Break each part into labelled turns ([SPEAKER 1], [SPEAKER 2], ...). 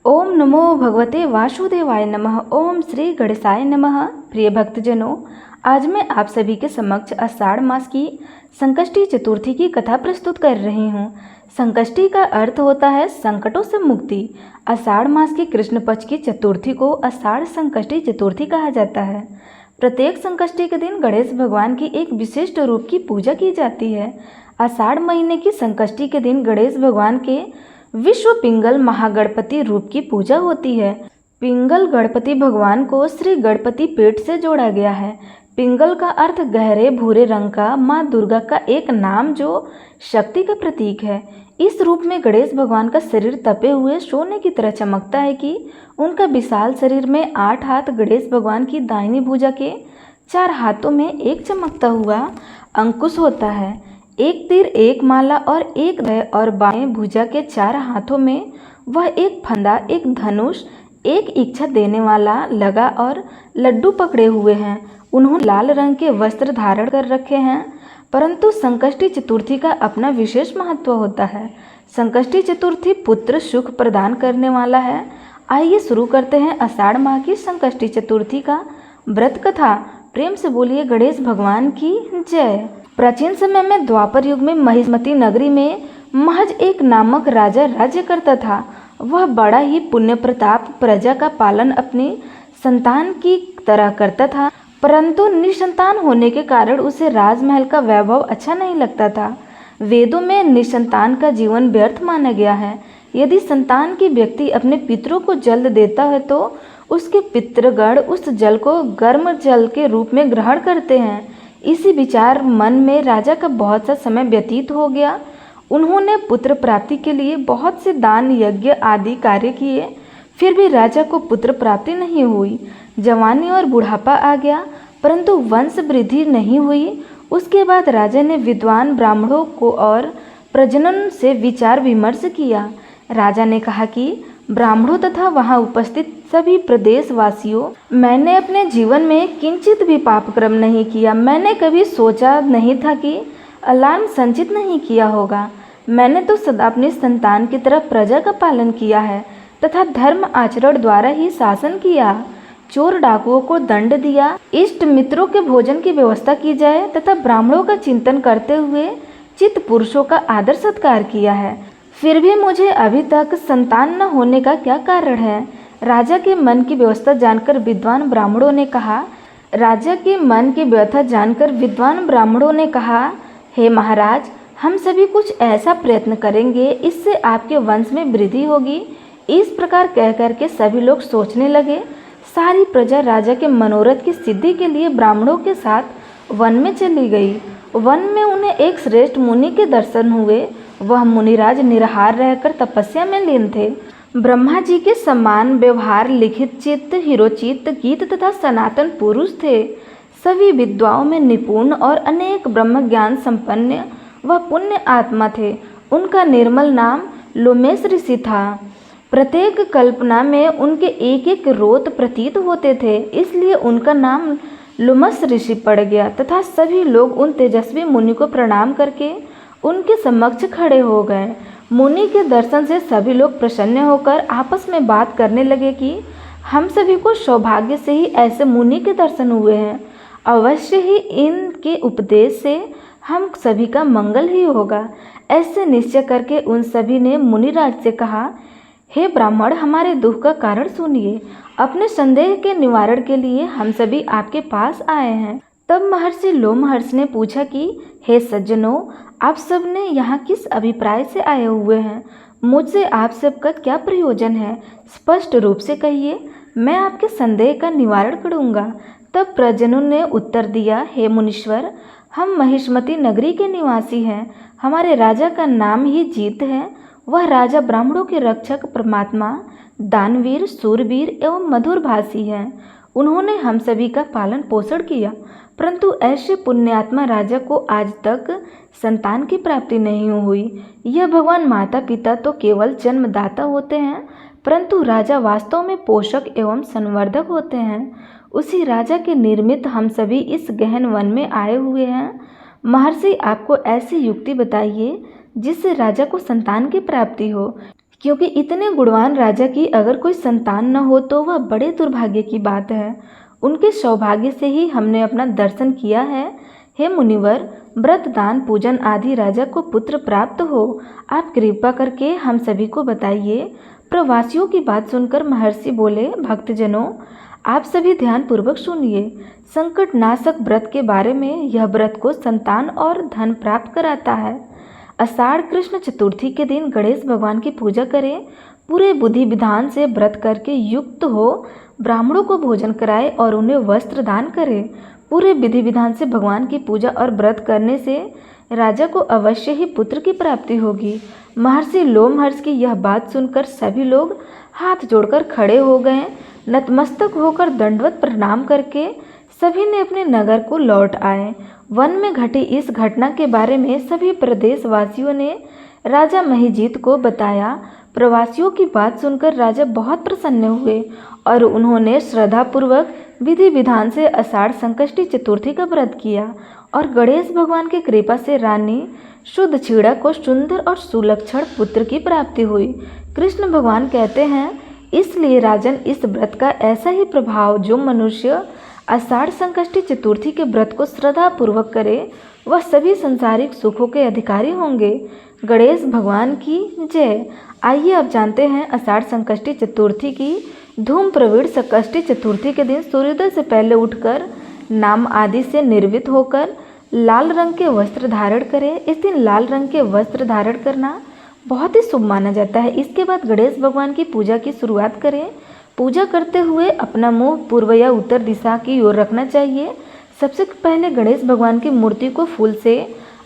[SPEAKER 1] ओम नमो भगवते वासुदेवाय नमः। ओम श्री गणेशाय नमः। प्रिय भक्तजनों, आज मैं आप सभी के समक्ष आषाढ़ मास की संकष्टी चतुर्थी की कथा प्रस्तुत कर रही हूँ। संकष्टी का अर्थ होता है संकटों से मुक्ति। आषाढ़ मास की कृष्ण पक्ष की चतुर्थी को आषाढ़ संकष्टी चतुर्थी कहा जाता है। प्रत्येक संकष्टी के दिन गणेश भगवान की एक विशिष्ट रूप की पूजा की जाती है। आषाढ़ महीने की संकष्टी के दिन गणेश भगवान के विश्व पिंगल महागणपति रूप की पूजा होती है। पिंगल गणपति भगवान को श्री गणपति पीठ से जोड़ा गया है। पिंगल का अर्थ गहरे भूरे रंग का माँ दुर्गा का एक नाम जो शक्ति का प्रतीक है। इस रूप में गणेश भगवान का शरीर तपे हुए सोने की तरह चमकता है कि उनका विशाल शरीर में 8 हाथ गणेश भगवान की दाहिनी भुजा के 4 हाथों में एक चमकता हुआ अंकुश होता है। एक तीर, एक माला और एक दय और बाएं भुजा के 4 हाथों में वह एक फंदा, एक धनुष, एक इच्छा देने वाला लगा और लड्डू पकड़े हुए हैं। उन्होंने लाल रंग के वस्त्र धारण कर रखे हैं। परंतु संकष्टी चतुर्थी का अपना विशेष महत्व होता है। संकष्टी चतुर्थी पुत्र सुख प्रदान करने वाला है। आइए शुरू करते हैं आषाढ़ माह की संकष्टी चतुर्थी का व्रत कथा। प्रेम से बोलिए गणेश भगवान की जय। प्राचीन समय में द्वापर युग में महिष्मती नगरी में महज एक नामक राजा राज्य करता था। वह बड़ा ही पुण्य प्रताप प्रजा का पालन अपनी संतान की तरह करता था, परंतु निसंतान होने के कारण उसे राजमहल का वैभव अच्छा नहीं लगता था। वेदों में निसंतान का जीवन व्यर्थ माना गया है। यदि संतान की व्यक्ति अपने पितरों को जल देता है तो उसके पितृगण उस जल को गर्म जल के रूप में ग्रहण करते हैं। इसी विचार मन में राजा का बहुत सा समय व्यतीत हो गया। उन्होंने पुत्र प्राप्ति के लिए बहुत से दान यज्ञ आदि कार्य किए, फिर भी राजा को पुत्र प्राप्ति नहीं हुई। जवानी और बुढ़ापा आ गया, परंतु वंश वृद्धि नहीं हुई। उसके बाद राजा ने विद्वान ब्राह्मणों को और प्रजनन से विचार विमर्श किया। राजा ने कहा कि ब्राह्मणों तथा वहां उपस्थित सभी प्रदेशवासियों, मैंने अपने जीवन में किंचित भी पाप कर्म नहीं किया। मैंने कभी सोचा नहीं था कि अलार्म संचित नहीं किया होगा। मैंने तो सदा अपनी संतान की तरह प्रजा का पालन किया है तथा धर्म आचरण द्वारा ही शासन किया। चोर डाकुओं को दंड दिया, इष्ट मित्रों के भोजन की व्यवस्था की जाए तथा ब्राह्मणों का चिंतन करते हुए चित्त पुरुषों का आदर सत्कार किया है। फिर भी मुझे अभी तक संतान न होने का क्या कारण है? राजा के मन की व्यवस्था जानकर विद्वान ब्राह्मणों ने कहा, हे महाराज, हम सभी कुछ ऐसा प्रयत्न करेंगे, इससे आपके वंश में वृद्धि होगी। इस प्रकार कह करके सभी लोग सोचने लगे। सारी प्रजा राजा के मनोरथ की सिद्धि के लिए ब्राह्मणों के साथ वन में चली गई। वन में उन्हें एक श्रेष्ठ मुनि के दर्शन हुए। वह मुनिराज निराहार रहकर तपस्या में लीन थे। ब्रह्मा जी के समान व्यवहार, लिखित चित्त, हिरोचित, गीत तथा सनातन पुरुष थे। सभी विद्वाओं में निपुण और अनेक ब्रह्म ज्ञान संपन्न वह पुण्य आत्मा थे। उनका निर्मल नाम लोमेश ऋषि था। प्रत्येक कल्पना में उनके एक एक रोत प्रतीत होते थे, इसलिए उनका नाम लोमस ऋषि पड़ गया। तथा सभी लोग उन तेजस्वी मुनि को प्रणाम करके उनके समक्ष खड़े हो गए। मुनि के दर्शन से सभी लोग प्रसन्न होकर आपस में बात करने लगे कि हम सभी को सौभाग्य से ही ऐसे मुनि के दर्शन हुए हैं। अवश्य ही इनके उपदेश से हम सभी का मंगल ही होगा। ऐसे निश्चय करके उन सभी ने मुनिराज से कहा, हे ब्राह्मण, हमारे दुख का कारण सुनिए। अपने संदेह के निवारण के लिए हम सभी आपके पास आए हैं। तब महर्षि लोमहर्ष ने पूछा कि हे सज्जनों, आप सब ने यहाँ किस अभिप्राय से आए हुए हैं? मुझसे आप सबका क्या प्रयोजन है? स्पष्ट रूप से कहिए, मैं आपके संदेह का निवारण करूँगा। तब प्रजनों ने उत्तर दिया, हे मुनीश्वर, हम महिष्मती नगरी के निवासी हैं। हमारे राजा का नाम ही जीत है। वह राजा ब्राह्मणों के रक्षक, परमात्मा, दानवीर, सूरवीर एवं मधुरभाषी हैं। उन्होंने हम सभी का पालन पोषण किया, परंतु ऐसे पुण्यात्मा राजा को आज तक संतान की प्राप्ति नहीं हुई। यह भगवान माता पिता तो केवल जन्मदाता होते हैं, परंतु राजा वास्तव में पोषक एवं संवर्धक होते हैं। उसी राजा के निर्मित हम सभी इस गहन वन में आए हुए हैं। महर्षि, आपको ऐसी युक्ति बताइए जिससे राजा को संतान की प्राप्ति हो, क्योंकि इतने गुणवान राजा की अगर कोई संतान न हो तो वह बड़े दुर्भाग्य की बात है। उनके सौभाग्य से ही हमने अपना दर्शन किया है। हे मुनिवर, व्रत दान पूजन आदि राजा को पुत्र प्राप्त हो, आप कृपा करके हम सभी को बताइए। प्रवासियों की बात सुनकर महर्षि बोले, भक्तजनों, आप सभी ध्यान पूर्वक सुनिए। संकट नाशक व्रत के बारे में, यह व्रत को संतान और धन प्राप्त कराता है। आषाढ़ कृष्ण चतुर्थी के दिन गणेश भगवान की पूजा करें। पूरे विधि विधान से व्रत करके युक्त हो ब्राह्मणों को भोजन कराए और उन्हें वस्त्र दान करें। पूरे विधि विधान से भगवान की पूजा और व्रत करने से राजा को अवश्य ही पुत्र की प्राप्ति होगी। महर्षि लोमहर्ष की यह बात सुनकर सभी लोग हाथ जोड़कर खड़े हो गए। नतमस्तक होकर दंडवत प्रणाम करके सभी ने अपने नगर को लौट आए। वन में घटी इस घटना के बारे में सभी प्रदेशवासियों ने राजा महिजीत को बताया। प्रवासियों की बात सुनकर राजा बहुत प्रसन्न हुए और उन्होंने श्रद्धापूर्वक विधि विधान से आषाढ़ संकष्टी चतुर्थी का व्रत किया और गणेश भगवान की कृपा से रानी शुद्ध छीड़ा को सुंदर और सुलक्षण पुत्र की प्राप्ति हुई। कृष्ण भगवान कहते हैं, इसलिए राजन, इस व्रत का ऐसा ही प्रभाव जो मनुष्य आषाढ़ संकष्टी चतुर्थी के व्रत को श्रद्धा पूर्वक करे वह सभी संसारिक सुखों के अधिकारी होंगे। गणेश भगवान की जय। आइए अब जानते हैं आषाढ़ संकष्टी चतुर्थी की धूम प्रवीण। संकष्टी चतुर्थी के दिन सूर्योदय से पहले उठकर नाम आदि से निर्वित होकर लाल रंग के वस्त्र धारण करें। इस दिन लाल रंग के वस्त्र धारण करना बहुत ही शुभ माना जाता है। इसके बाद गणेश भगवान की पूजा की शुरुआत करें। पूजा करते हुए अपना मुंह पूर्व या उत्तर दिशा की ओर रखना चाहिए। सबसे पहले गणेश भगवान की मूर्ति को फूल से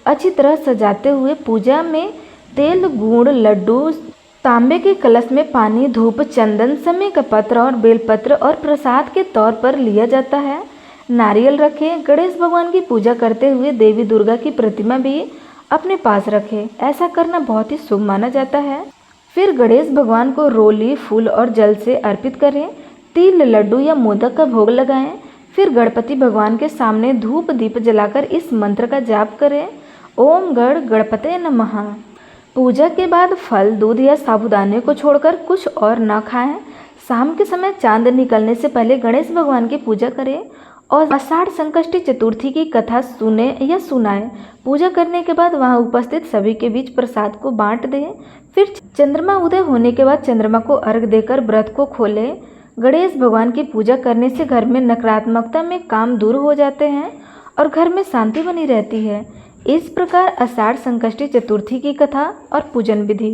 [SPEAKER 1] अच्छी तरह सजाते हुए पूजा में तेल, गुड़, लड्डू, तांबे के कलश में पानी, धूप, चंदन, समी का पत्र और बेलपत्र और प्रसाद के तौर पर लिया जाता है। नारियल रखें। गणेश भगवान की पूजा करते हुए देवी दुर्गा की प्रतिमा भी अपने पास रखें। ऐसा करना बहुत ही शुभ माना जाता है। फिर गणेश भगवान को रोली, फूल और जल से अर्पित करें। तिल, लड्डू या मोदक का भोग लगाएं। फिर गणपति भगवान के सामने धूप दीप जलाकर इस मंत्र का जाप करें, ओम गण गणपते नमः। पूजा के बाद फल, दूध या साबुदाने को छोड़कर कुछ और न खाएं। शाम के समय चांद निकलने से पहले गणेश भगवान की पूजा करें और आषाढ़ संकष्टी चतुर्थी की कथा सुने या सुनाएं। पूजा करने के बाद वहां उपस्थित सभी के बीच प्रसाद को बांट दें। फिर चंद्रमा उदय होने के बाद चंद्रमा को अर्घ देकर व्रत को खोलें। गणेश भगवान की पूजा करने से घर में नकारात्मकता में काम दूर हो जाते हैं और घर में शांति बनी रहती है। इस प्रकार आषाढ़ संकष्टी चतुर्थी की कथा और पूजन विधि